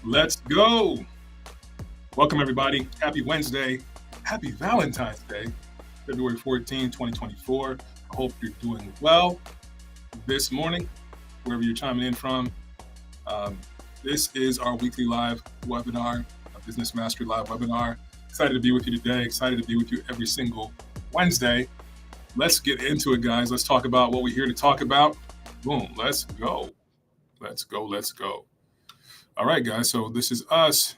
Let's go. Welcome, everybody. Happy Wednesday. Happy Valentine's Day, February 14, 2024. I hope you're doing well this morning, wherever you're chiming in from. Um, this is our weekly live webinar, a Business Mastery Live webinar. Excited to be with you today. Excited to be with you every single Wednesday. Let's get into it, guys. Let's talk about what we're here to talk about. Boom. Let's go. Let's go. Let's go. All right, guys. So this is us.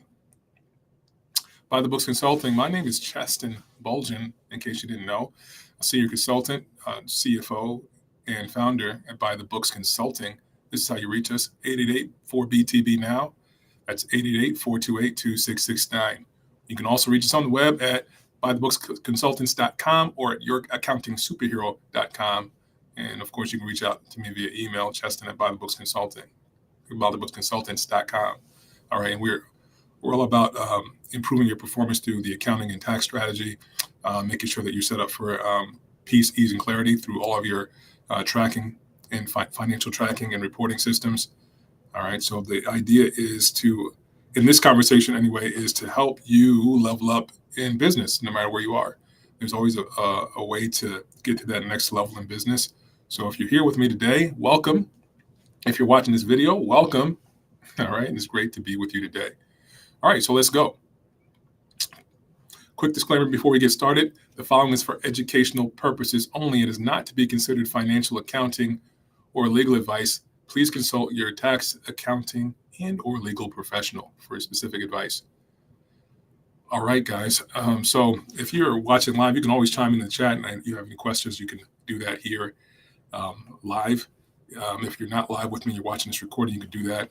By the Books Consulting. My name is Cheston Bulgin, in case you didn't know, a senior consultant, CFO, and founder at By the Books Consulting. This is how you reach us, 888-4BTB now. That's 888-428-2669. You can also reach us on the web at bythebooksconsultants.com or at youraccountingsuperhero.com. And of course, you can reach out to me via email, Cheston at bythebooksconsultants.com. All right, and we're all about improving your performance through the accounting and tax strategy, making sure that you're set up for peace, ease, and clarity through all of your tracking and financial tracking and reporting systems. All right. So the idea is to, in this conversation anyway, is to help you level up in business, no matter where you are. There's always a way to get to that next level in business. So if you're here with me today, welcome. If you're watching this video, welcome. All right. It's great to be with you today. All right, so let's go. Quick disclaimer before we get started. The following is for educational purposes only. It is not to be considered financial, accounting, or legal advice. Please consult your tax, accounting, and or legal professional for specific advice. All right, guys. So if you're watching live, you can always chime in the chat, and if you have any questions, you can do that here live. If you're not live with me, you're watching this recording, you can do that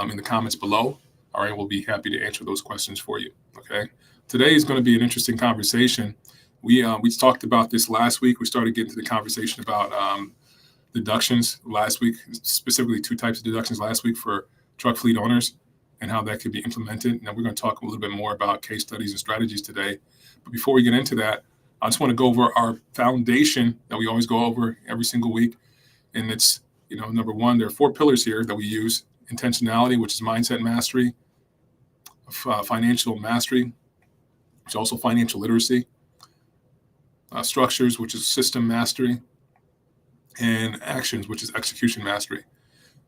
in the comments below. All right, we'll be happy to answer those questions for you. Okay. Today is going to be an interesting conversation. We talked about this last week. We started getting to the conversation about deductions last week, specifically two types of deductions last week for truck fleet owners and how that could be implemented. Now we're going to talk a little bit more about case studies and strategies today. But before we get into that, I just want to go over our foundation that we always go over every single week. And it's, number one, there are 4 pillars here that we use: intentionality, which is mindset mastery; financial mastery, which is also financial literacy; structures, which is system mastery; and actions, which is execution mastery.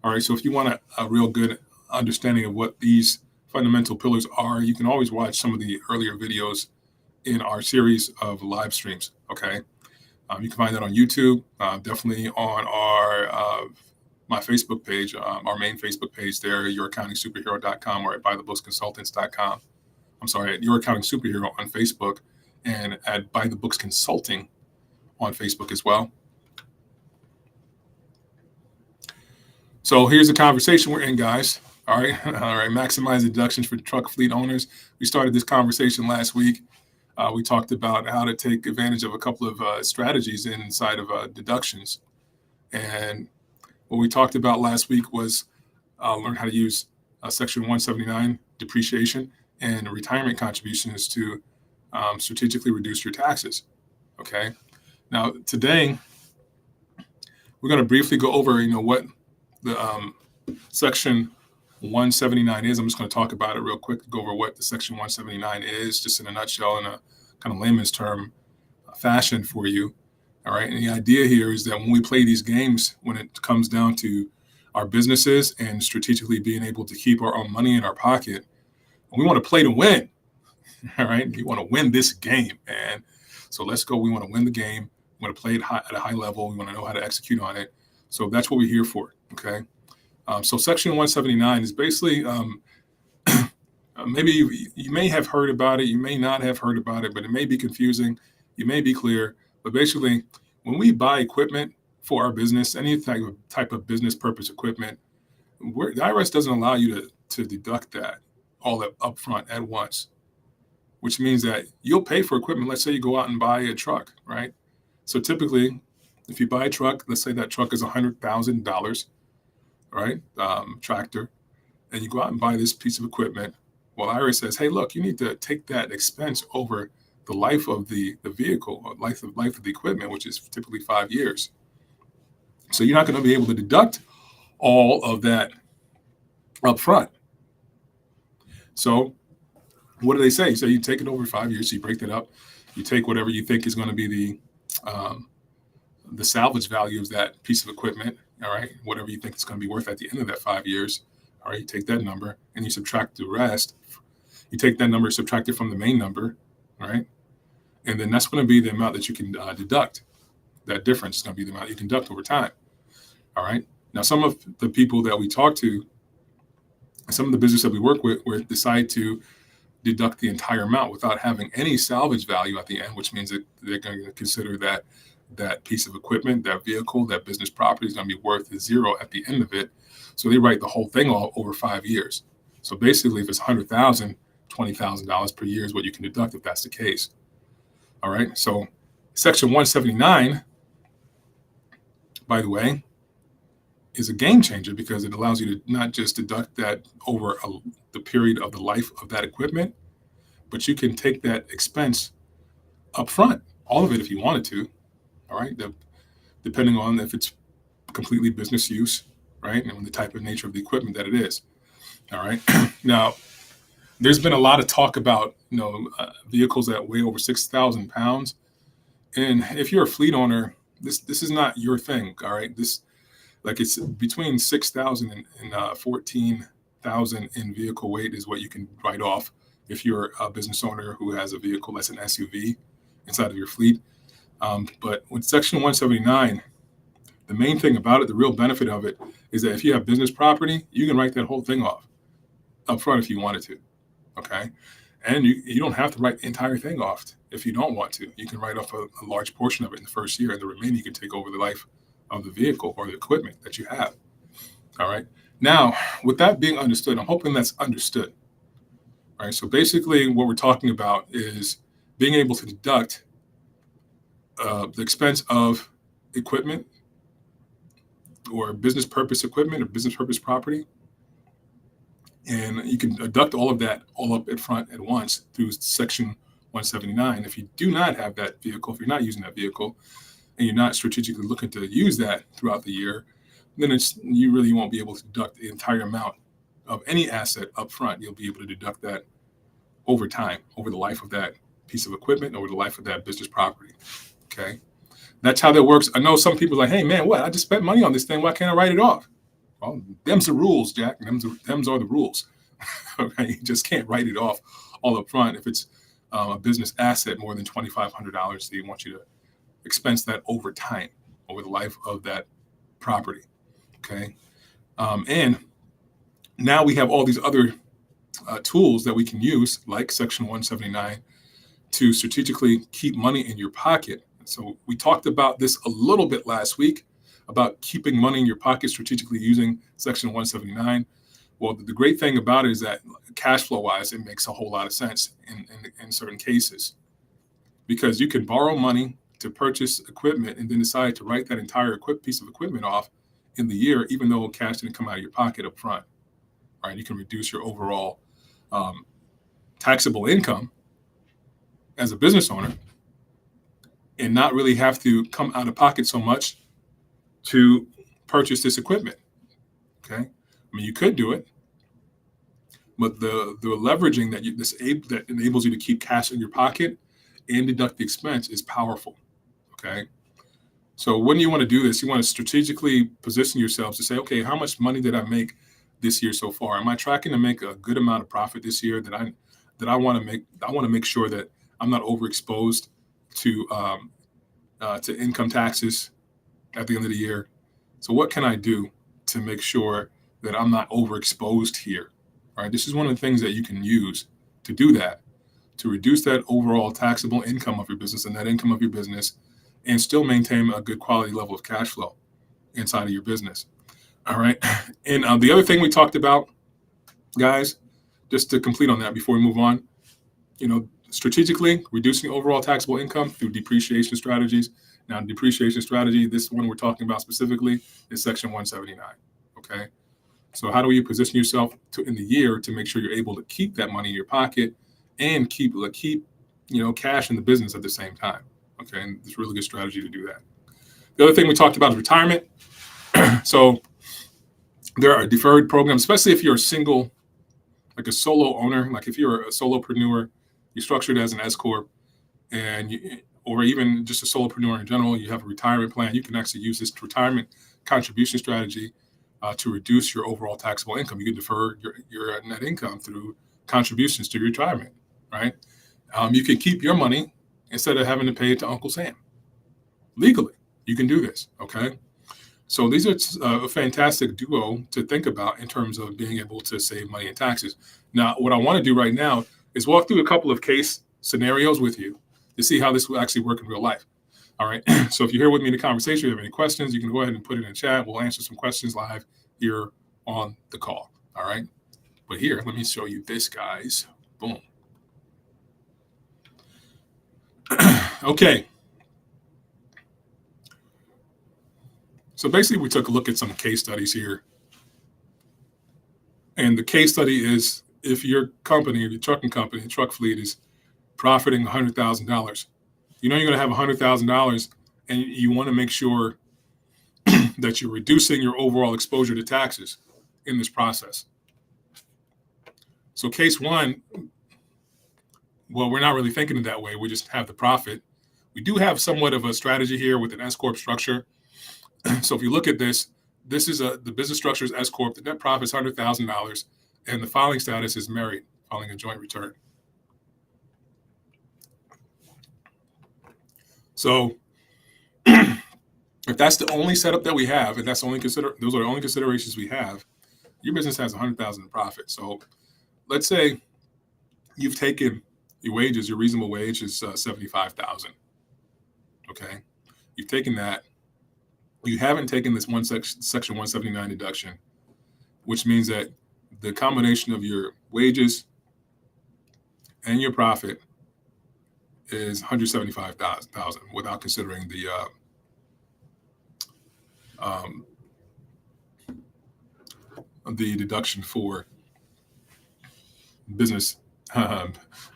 All right, so if you want a real good understanding of what these fundamental pillars are, you can always watch some of the earlier videos in our series of live streams, okay? You can find that on YouTube, definitely on our my Facebook page, our main Facebook page there, youraccountingsuperhero.com, or at bythebooksconsultants.com. I'm sorry, at Your Accounting Superhero on Facebook, and at By the Books Consulting on Facebook as well. So here's the conversation we're in, guys. All right, maximize deductions for truck fleet owners. We started this conversation last week. We talked about how to take advantage of a couple of strategies inside of deductions. And what we talked about last week was learn how to use Section 179 depreciation and retirement contributions to strategically reduce your taxes. Okay. Now today we're going to briefly go over, what the Section 179 is. I'm just going to talk about it real quick, go over what the Section 179 is, just in a nutshell, in a kind of layman's term fashion for you. All right. And the idea here is that when we play these games, when it comes down to our businesses and strategically being able to keep our own money in our pocket, we want to play to win. All right. We want to win this game. And so let's go. We want to win the game. We want to play it at a high level. We want to know how to execute on it. So that's what we're here for. Okay. So Section 179 is basically, maybe you may have heard about it. You may not have heard about it, but it may be confusing. You may be clear. But basically, when we buy equipment for our business, any type of business purpose equipment, the IRS doesn't allow you to deduct that all up front at once, which means that you'll pay for equipment. Let's say you go out and buy a truck, right? So typically, if you buy a truck, let's say that truck is $100,000, right? Tractor, and you go out and buy this piece of equipment. Well, IRS says, hey, look, you need to take that expense over the life of the vehicle, or life of the equipment, which is typically 5 years. So you're not going to be able to deduct all of that up front. So what do they say? So you take it over 5 years, so you break that up. You take whatever you think is going to be the salvage value of that piece of equipment, all right, whatever you think it's going to be worth at the end of that 5 years, all right, you take that number and you subtract the rest. You take that number, subtract it from the main number, all right, and then that's going to be the amount that you can deduct. That difference is going to be the amount you can deduct over time, all right. Now, some of the people that we talk to, some of the business that we work with, decide to deduct the entire amount without having any salvage value at the end, which means that they're going to consider that piece of equipment, that vehicle, that business property is going to be worth zero at the end of it. So they write the whole thing all over 5 years. So basically, if it's $100,000, $20,000 per year is what you can deduct if that's the case. All right. So Section 179, by the way, is a game changer because it allows you to not just deduct that over the period of the life of that equipment, but you can take that expense up front, all of it if you wanted to, all right, depending on if it's completely business use, right, and the type of nature of the equipment that it is, all right. Now, there's been a lot of talk about, vehicles that weigh over 6,000 pounds, and if you're a fleet owner, this is not your thing, all right. It's between 6,000 and 14,000 in vehicle weight is what you can write off if you're a business owner who has a vehicle that's an SUV inside of your fleet. But with Section 179, the main thing about it, the real benefit of it, is that if you have business property, you can write that whole thing off up front if you wanted to, okay? And you don't have to write the entire thing off if you don't want to. You can write off a large portion of it in the first year, and the remaining you can take over the life of the vehicle or the equipment that you have. All right. Now, with that being understood, I'm hoping that's understood. All right. So basically, what we're talking about is being able to deduct the expense of equipment or business purpose equipment or business purpose property. And you can deduct all of that all up at front at once through Section 179. If you do not have that vehicle, if you're not using that vehicle, and you're not strategically looking to use that throughout the year, then you really won't be able to deduct the entire amount of any asset up front. You'll be able to deduct that over time, over the life of that piece of equipment, over the life of that business property. Okay, that's how that works. I know some people are like, hey man, what? I just spent money on this thing. Why can't I write it off? Well, them's the rules, Jack. Them's are the rules. Okay, you just can't write it off all up front if it's a business asset more than $2,500. They want you to expense that over time, over the life of that property. Okay. And now we have all these other tools that we can use, like Section 179, to strategically keep money in your pocket. So we talked about this a little bit last week about keeping money in your pocket strategically using Section 179. Well, the great thing about it is that cash flow wise, it makes a whole lot of sense in certain cases, because you can borrow money to purchase equipment and then decide to write that entire piece of equipment off in the year, even though cash didn't come out of your pocket up front. All right, you can reduce your overall taxable income as a business owner and not really have to come out of pocket so much to purchase this equipment. Okay, I mean, you could do it, but the leveraging that enables you to keep cash in your pocket and deduct the expense is powerful. Okay. So when you want to do this, you want to strategically position yourselves to say, okay, how much money did I make this year so far? Am I tracking to make a good amount of profit this year that I want to make? I want to make sure that I'm not overexposed to income taxes at the end of the year. So what can I do to make sure that I'm not overexposed here? All right. This is one of the things that you can use to do that, to reduce that overall taxable income of your business and net income of your business, and still maintain a good quality level of cash flow inside of your business. All right. And the other thing we talked about, guys, just to complete on that before we move on, strategically reducing overall taxable income through depreciation strategies. Now, depreciation strategy, this one we're talking about specifically, is Section 179. Okay. So how do you position yourself in the year to make sure you're able to keep that money in your pocket and keep cash in the business at the same time? Okay, and it's a really good strategy to do that. The other thing we talked about is retirement. So there are deferred programs, especially if you're a single like a solo owner, like if you're a solopreneur, you're structured as an S corp, and or even just a solopreneur in general, you have a retirement plan. You can actually use this retirement contribution strategy to reduce your overall taxable income. You can defer your net income through contributions to your retirement, right? You can keep your money instead of having to pay it to Uncle Sam legally. You can do this, okay? So these are a fantastic duo to think about in terms of being able to save money in taxes. Now, what I want to do right now is walk through a couple of case scenarios with you to see how this will actually work in real life. All right. So if you're here with me in the conversation, if you have any questions, you can go ahead and put it in the chat. We'll answer some questions live here on the call. All right. But here, let me show you this, guys. Boom. Okay. So basically, we took a look at some case studies here. And the case study is if your company, your trucking company, truck fleet is profiting $100,000, you know you're going to have $100,000, and you want to make sure that you're reducing your overall exposure to taxes in this process. So case one, well, we're not really thinking it that way. We just have the profit. We do have somewhat of a strategy here with an S corp structure. So if you look at this, this is the business structure is S corp. The net profit is $100,000, and the filing status is married, filing a joint return. So if that's the only setup that we have, and those are the only considerations we have, your business has $100,000 in profit. So let's say you've taken your wages, your reasonable wage is $75,000. Okay, you've taken that. You haven't taken this section 179 deduction, which means that the combination of your wages and your profit is $175,000 without considering the deduction for business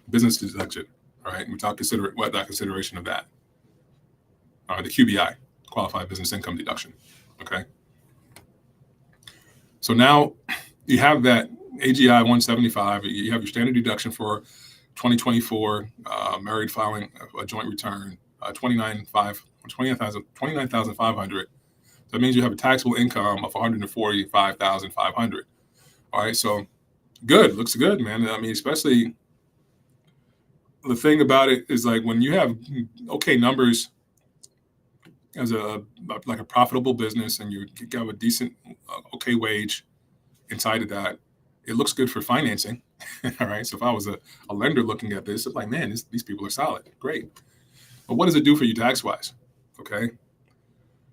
business deduction. All right, without consideration of that. All right, the QBI, qualified business income deduction. Okay. So now you have that AGI 175. You have your standard deduction for 2024 married filing a joint return, 29,500. That means you have a taxable income of 145,500. All right, so good, looks good, man. I mean, especially the thing about it is like when you have okay numbers as a profitable business and you have a decent okay wage inside of that, it looks good for financing. All right, so if I was a lender looking at this, it's like, man, these people are solid, great. But what does it do for you tax wise? Okay,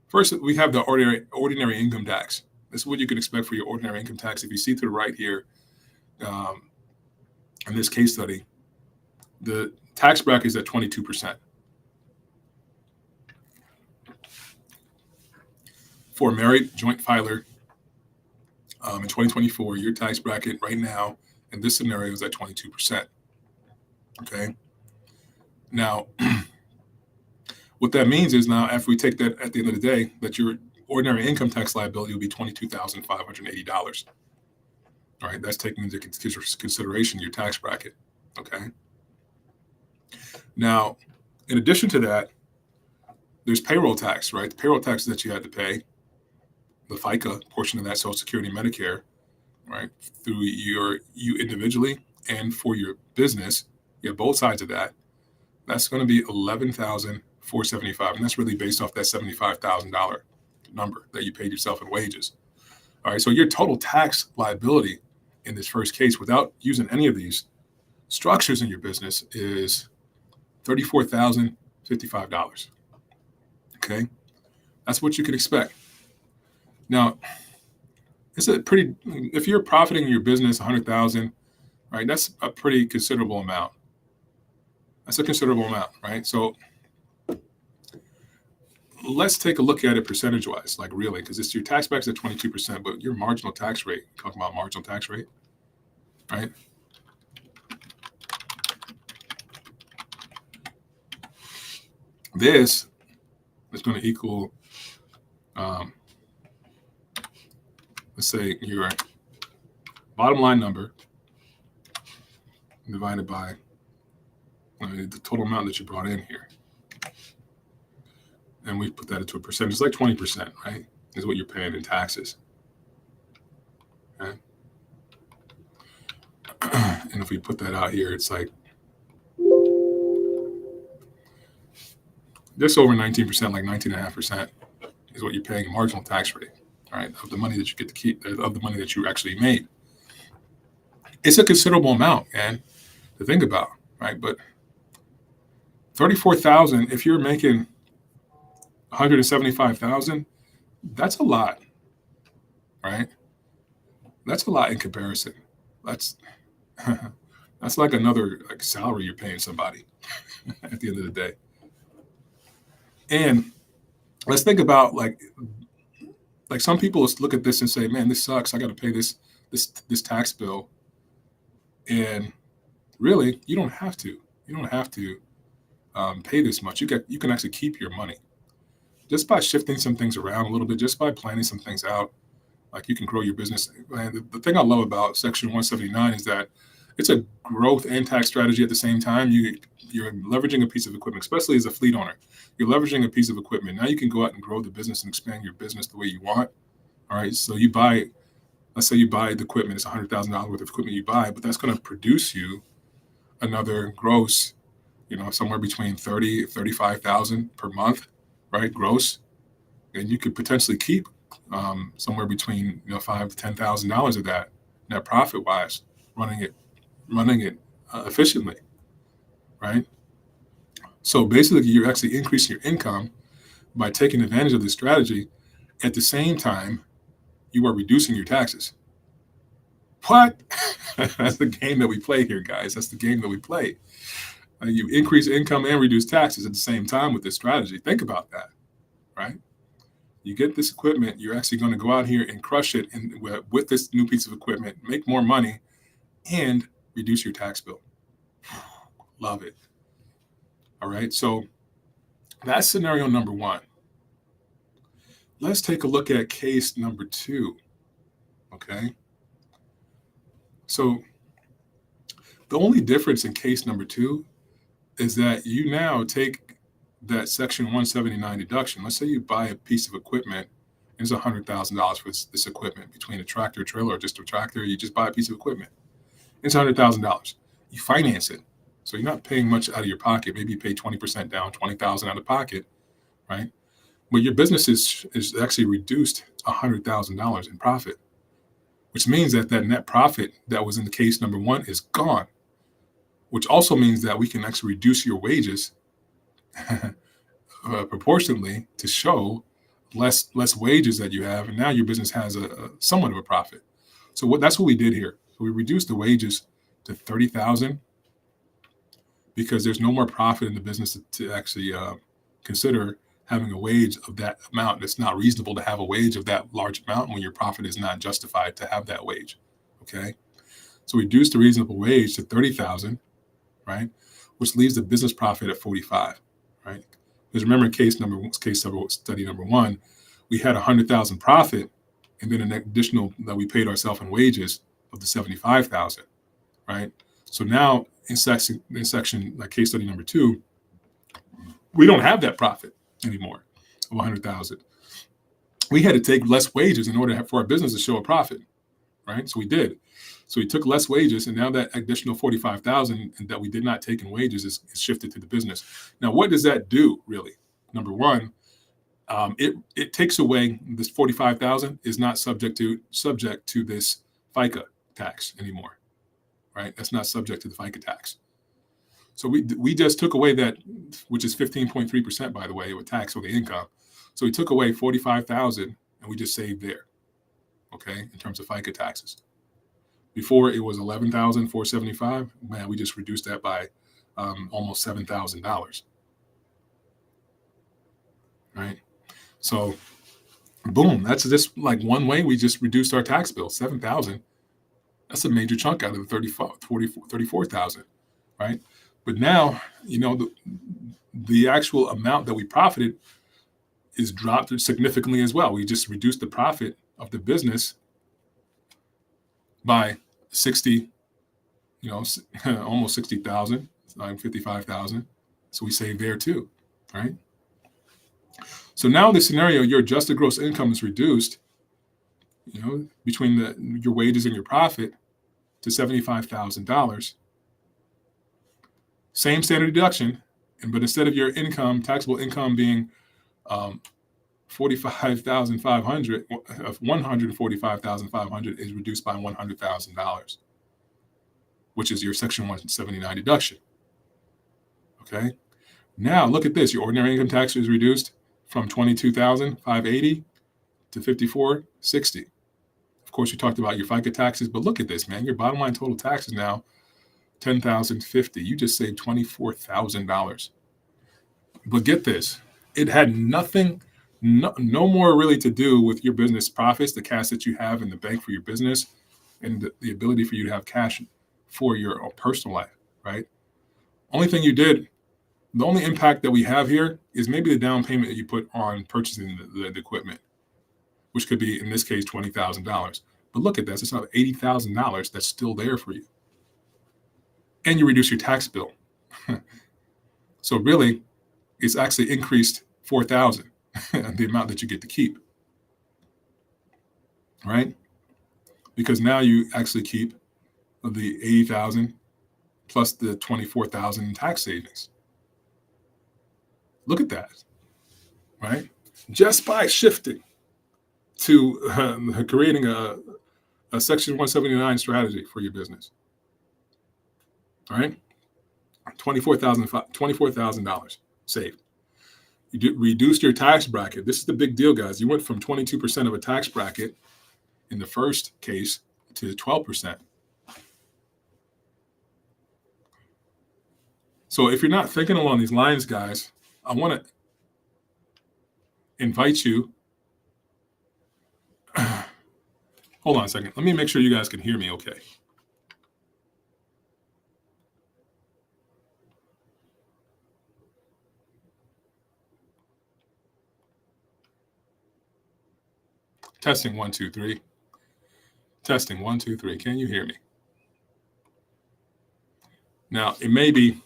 first we have the ordinary income tax. This is what you can expect for your ordinary income tax. If you see to the right here, in this case study, the tax bracket is at 22%. For a married joint filer, in 2024, your tax bracket right now in this scenario is at 22%. Okay. Now, what that means is now, after we take that at the end of the day, that your ordinary income tax liability will be $22,580. All right, that's taking into consideration your tax bracket. Okay. Now, in addition to that, there's payroll tax, right? The payroll tax that you had to pay, the FICA portion of that, Social Security, Medicare, right? Through you individually and for your business, you have both sides of that. That's going to be $11,475, and that's really based off that $75,000 number that you paid yourself in wages. All right, so your total tax liability in this first case, without using any of these structures in your business, is $34,055. Okay, that's what you can expect. Now, it's a pretty. If you're profiting in your business $100,000, right? That's a pretty considerable amount. That's a considerable amount, right? So let's take a look at it percentage-wise, like really, because it's your tax bracket's at 22%, but your marginal tax rate. Talking about marginal tax rate, right? This is going to equal, let's say your bottom line number divided by the total amount that you brought in here. And we put that into a percentage. It's like 20%, right? Is what you're paying in taxes. Okay. And if we put that out here, it's like just over 19%, like 19.5% is what you're paying in marginal tax rate, right? Of the money that you get to keep, of the money that you actually made. It's a considerable amount, man, to think about, right? But 34,000, if you're making 175,000, that's a lot, right? That's a lot in comparison. That's that's like another like salary you're paying somebody at the end of the day. And let's think about like some people look at this and say, "Man, this sucks. I got to pay this tax bill." And really, you don't have to. You don't have to pay this much. You can actually keep your money just by shifting some things around a little bit, just by planning some things out. Like you can grow your business. And the thing I love about Section 179 is that it's a growth and tax strategy at the same time. You're leveraging a piece of equipment, especially as a fleet owner. You're leveraging a piece of equipment. Now you can go out and grow the business and expand your business the way you want. All right. So let's say you buy the equipment. It's $100,000 worth of equipment you buy, but that's going to produce you another gross, somewhere between 30, 35,000 per month, right? Gross. And you could potentially keep somewhere between $5,000 to $10,000 of that net profit wise, running it efficiently, right? So basically, you're actually increasing your income by taking advantage of this strategy. At the same time, you are reducing your taxes. What? That's the game that we play here, guys. That's the game that we play. You increase income and reduce taxes at the same time with this strategy. Think about that, right? You get this equipment, you're actually going to go out here and crush it with this new piece of equipment, make more money, and reduce your tax bill. Love it. All right, so that's scenario number one. Let's take a look at case number two. Okay. So the only difference in case number two is that you now take that Section 179 deduction. Let's say you buy a piece of equipment, and it's $100,000 for this equipment between a tractor, trailer, or just a tractor. You just buy a piece of equipment. It's $100,000. You finance it. So you're not paying much out of your pocket. Maybe you pay 20% down, $20,000 out of pocket, right? But your business is actually reduced $100,000 in profit, which means that net profit that was in the case number one is gone, which also means that we can actually reduce your wages proportionally to show less wages that you have, and now your business has a somewhat of a profit. So that's what we did here. So we reduced the wages to $30,000 because there's no more profit in the business to actually consider having a wage of that amount. It's not reasonable to have a wage of that large amount when your profit is not justified to have that wage. Okay, so we reduced the reasonable wage to $30,000, right, which leaves the business profit at $45,000, right? Because remember, in case study number one, we had $100,000 profit, and then an additional that we paid ourselves in wages of the $75,000, right? So now in section like case study number two, we don't have that profit anymore of $100,000. We had to take less wages in order for our business to show a profit, right? So we did. So we took less wages, and now that additional $45,000 that we did not take in wages is shifted to the business. Now, what does that do, really? Number one, it takes away this $45,000 is not subject to this FICA tax anymore, right? That's not subject to the FICA tax. So we just took away that, which is 15.3%, by the way, with tax on the income. So we took away $45,000 and we just saved there, okay, in terms of FICA taxes. Before it was $11,475. Man, we just reduced that by almost $7,000, right? So, boom, that's just like one way we just reduced our tax bill, $7,000. That's a major chunk out of the $34,000, right? But now, the actual amount that we profited is dropped significantly as well. We just reduced the profit of the business by 60, almost 60,000, like 55,000. So we save there too, right? So now in this scenario, your adjusted gross income is reduced, between your wages and your profit to $75,000. Same standard deduction, but instead of your income, taxable income being 45,500 of 145,500 is reduced by $100,000, which is your Section 179 deduction. Okay. Now look at this. Your ordinary income tax is reduced from 22,580 to 5460. Of course, you talked about your FICA taxes, but look at this, man. Your bottom line total tax is now $10,050. You just saved $24,000. But get this, it had nothing, no more really to do with your business profits, the cash that you have in the bank for your business, and the ability for you to have cash for your personal life, right? Only thing you did, the only impact that we have here is maybe the down payment that you put on purchasing the equipment, which could be, in this case, $20,000. But look at this, it's about $80,000 that's still there for you. And you reduce your tax bill. So really, it's actually increased $4,000, the amount that you get to keep, right? Because now you actually keep the $80,000 plus the $24,000 in tax savings. Look at that, right? Just by shifting to creating a Section 179 strategy for your business, all right? $24,000 saved. You reduced your tax bracket. This is the big deal, guys. You went from 22% of a tax bracket in the first case to 12%. So if you're not thinking along these lines, guys, I want to invite you. Hold on a second. Let me make sure you guys can hear me okay. Testing 1, 2, 3. Testing 1, 2, 3. Can you hear me? Now, it may be,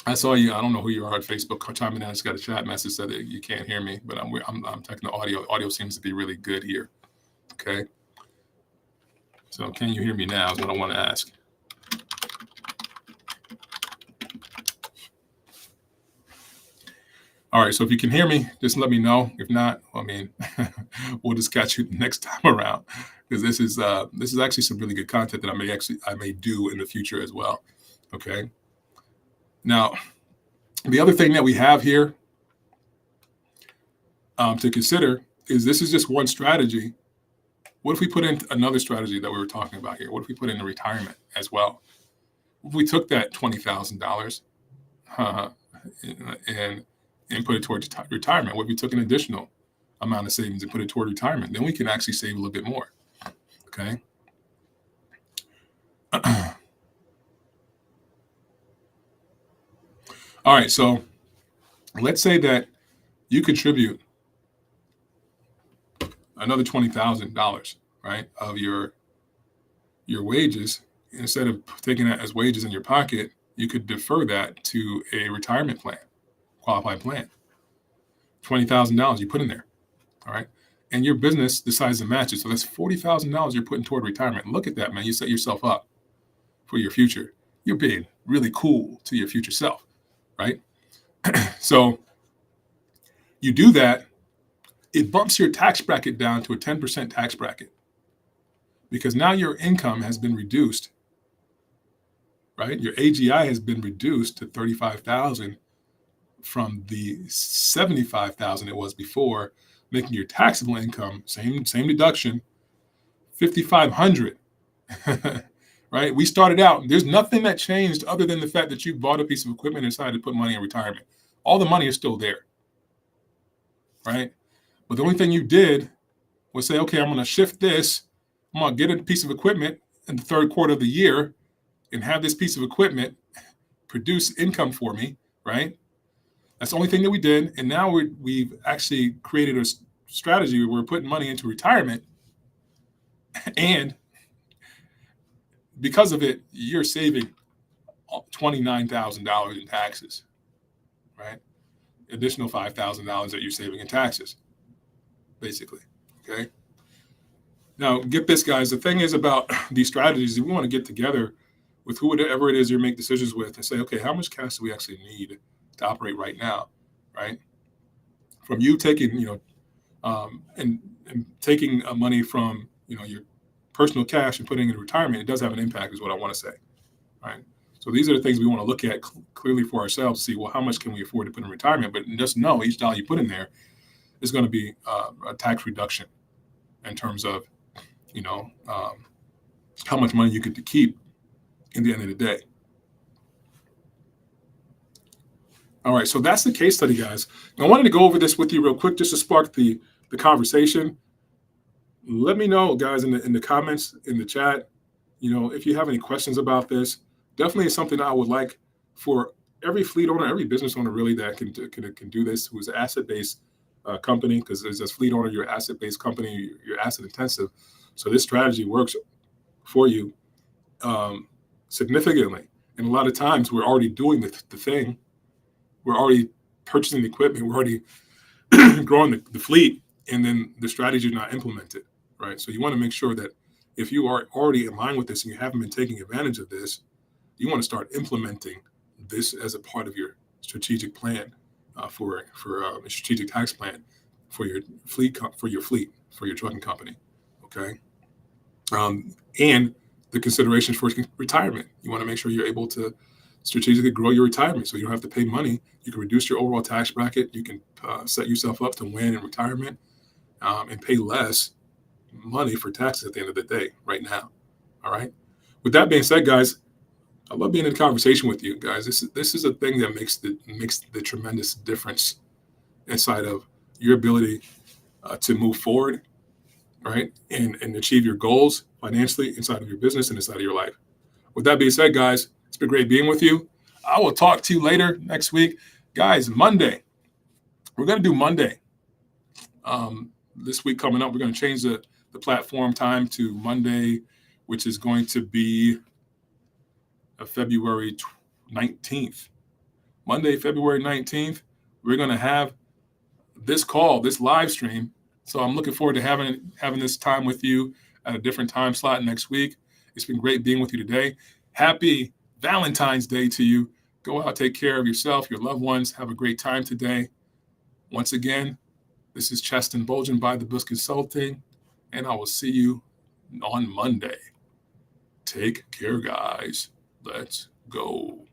I saw you, I don't know who you are at Facebook chiming in. I just got a chat message that you can't hear me, but I'm checking the audio. Audio seems to be really good here. Okay. So can you hear me now is what I want to ask. All right, so if you can hear me, just let me know. If not, I mean, we'll just catch you next time around, because this is actually some really good content that I may do in the future as well. Okay. Now, the other thing that we have here to consider is this is just one strategy. What if we put in another strategy that we were talking about here? What if we put in the retirement as well? If we took that $20,000 and put it towards retirement, what if we took an additional amount of savings and put it toward retirement? Then we can actually save a little bit more. Okay. All right. So let's say that you contribute another $20,000, right, of your wages. Instead of taking that as wages in your pocket, you could defer that to a retirement plan, qualified plan. $20,000 you put in there, all right, and your business decides to match it. So that's $40,000 you're putting toward retirement. Look at that, man. You set yourself up for your future. You're being really cool to your future self, right? So you do that. It bumps your tax bracket down to a 10% tax bracket, because now your income has been reduced, right? Your AGI has been reduced to 35,000 from the 75,000 it was before, making your taxable income, same deduction, 5,500. Right? We started out, there's nothing that changed other than the fact that you bought a piece of equipment and decided to put money in retirement. All the money is still there, right? But the only thing you did was say, okay, I'm going to shift this. I'm going to get a piece of equipment in the third quarter of the year and have this piece of equipment produce income for me, right? That's the only thing that we did. And now we've actually created a strategy where we're putting money into retirement. And because of it, you're saving $29,000 in taxes, right? Additional $5,000 that you're saving in taxes, basically. Okay. Now, get this, guys. The thing is about these strategies, we want to get together with whoever it is you make decisions with and say, okay, how much cash do we actually need to operate right now, right? From you taking, and taking money from, your personal cash and putting it in retirement, it does have an impact, is what I want to say, right? So these are the things we want to look at clearly for ourselves, see, well, how much can we afford to put in retirement? But just know each dollar you put in there is going to be a tax reduction in terms of, how much money you get to keep in the end of the day. All right, so that's the case study, guys. Now, I wanted to go over this with you real quick just to spark the conversation. Let me know, guys, in the comments, in the chat, if you have any questions about this. Definitely is something that I would like for every fleet owner, every business owner really that can do this, who is an asset-based company, because as a fleet owner, you're an asset-based company, you're asset intensive. So this strategy works for you significantly. And a lot of times we're already doing the thing. We're already purchasing the equipment. We're already growing the fleet, and then the strategy is not implemented, right? So you want to make sure that if you are already in line with this and you haven't been taking advantage of this, you want to start implementing this as a part of your strategic plan for a strategic tax plan for your fleet, for your trucking company, okay? And the considerations for retirement. You want to make sure you're able to strategically grow your retirement so you don't have to pay money. You can reduce your overall tax bracket. You can set yourself up to win in retirement and pay less money for taxes at the end of the day right now. All right. With that being said, guys, I love being in conversation with you guys. This is a thing that makes the tremendous difference inside of your ability to move forward, right, and achieve your goals financially inside of your business and inside of your life. With that being said, guys, it's been great being with you. I will talk to you later next week. Guys, Monday. We're going to do Monday. This week coming up, we're going to change the platform time to Monday, which is going to be February 19th. Monday, February 19th, we're going to have this call, this live stream. So I'm looking forward to having this time with you at a different time slot next week. It's been great being with you today. Happy Valentine's Day to you. Go out, take care of yourself, your loved ones. Have a great time today. Once again, this is Cheston Bolgen by The Bush Consulting, and I will see you on Monday. Take care, guys. Let's go.